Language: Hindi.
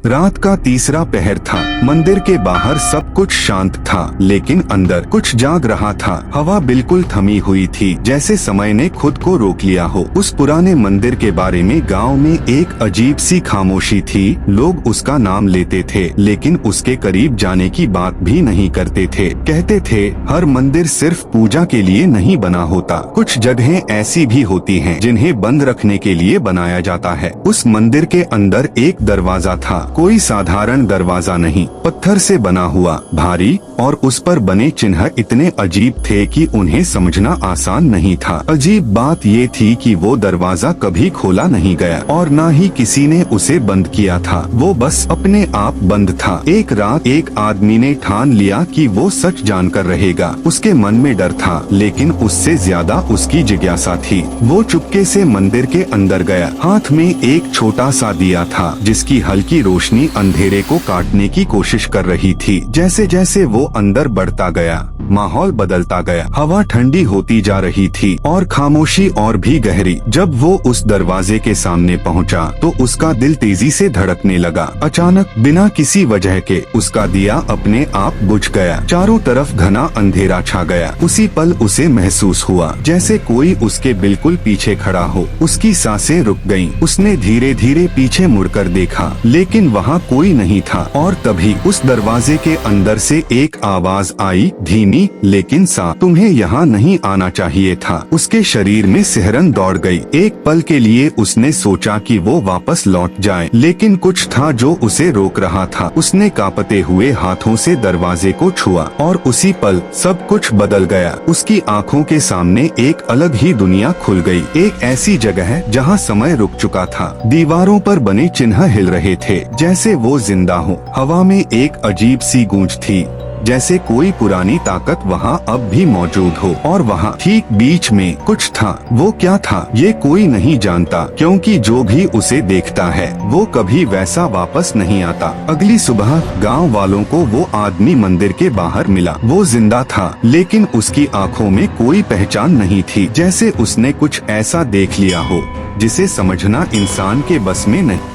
रात का तीसरा पहर था। मंदिर के बाहर सब कुछ शांत था, लेकिन अंदर कुछ जाग रहा था। हवा बिल्कुल थमी हुई थी, जैसे समय ने खुद को रोक लिया हो। उस पुराने मंदिर के बारे में गांव में एक अजीब सी खामोशी थी। लोग उसका नाम लेते थे, लेकिन उसके करीब जाने की बात भी नहीं करते थे। कहते थे हर मंदिर सिर्फ पूजा के लिए नहीं बना होता, कुछ जगहें ऐसी भी होती हैं जिन्हें बंद रखने के लिए बनाया जाता है। उस मंदिर के अंदर एक दरवाजा था, कोई साधारण दरवाजा नहीं, पत्थर से बना हुआ, भारी, और उस पर बने चिन्ह इतने अजीब थे कि उन्हें समझना आसान नहीं था। अजीब बात ये थी कि वो दरवाजा कभी खोला नहीं गया और न ही किसी ने उसे बंद किया था। वो बस अपने आप बंद था। एक रात एक आदमी ने ठान लिया कि वो सच जानकर रहेगा। उसके मन में डर था, लेकिन उससे ज्यादा उसकी जिज्ञासा थी। वो चुपके से मंदिर के अंदर गया। हाथ में एक छोटा सा दिया था, जिसकी हल्की रोशनी अंधेरे को काटने की कोशिश कर रही थी। जैसे जैसे वो अंदर बढ़ता गया, माहौल बदलता गया। हवा ठंडी होती जा रही थी और खामोशी और भी गहरी। जब वो उस दरवाजे के सामने पहुंचा, तो उसका दिल तेजी से धड़कने लगा। अचानक बिना किसी वजह के उसका दिया अपने आप बुझ गया। चारों तरफ घना अंधेरा छा गया। उसी पल उसे महसूस हुआ जैसे कोई उसके बिल्कुल पीछे खड़ा हो। उसकी सांसें रुक गईं। उसने धीरे धीरे पीछे मुड़कर देखा, लेकिन वहाँ कोई नहीं था। और तभी उस दरवाजे के अंदर से एक आवाज आई, धीमी लेकिन साफ, तुम्हें यहाँ नहीं आना चाहिए था। उसके शरीर में सिहरन दौड़ गई। एक पल के लिए उसने सोचा कि वो वापस लौट जाए, लेकिन कुछ था जो उसे रोक रहा था। उसने कांपते हुए हाथों से दरवाजे को छुआ और उसी पल सब कुछ बदल गया। उसकी आंखों के सामने एक अलग ही दुनिया खुल गई। एक ऐसी जगह जहाँ समय रुक चुका था। दीवारों पर बने चिन्ह हिल रहे थे, जैसे वो जिंदा हो। हवा में एक अजीब सी गूंज थी, जैसे कोई पुरानी ताकत वहाँ अब भी मौजूद हो। और वहाँ ठीक बीच में कुछ था। वो क्या था ये कोई नहीं जानता, क्योंकि जो भी उसे देखता है वो कभी वैसा वापस नहीं आता। अगली सुबह गांव वालों को वो आदमी मंदिर के बाहर मिला। वो जिंदा था, लेकिन उसकी आंखों में कोई पहचान नहीं थी, जैसे उसने कुछ ऐसा देख लिया हो जिसे समझना इंसान के बस में नहीं।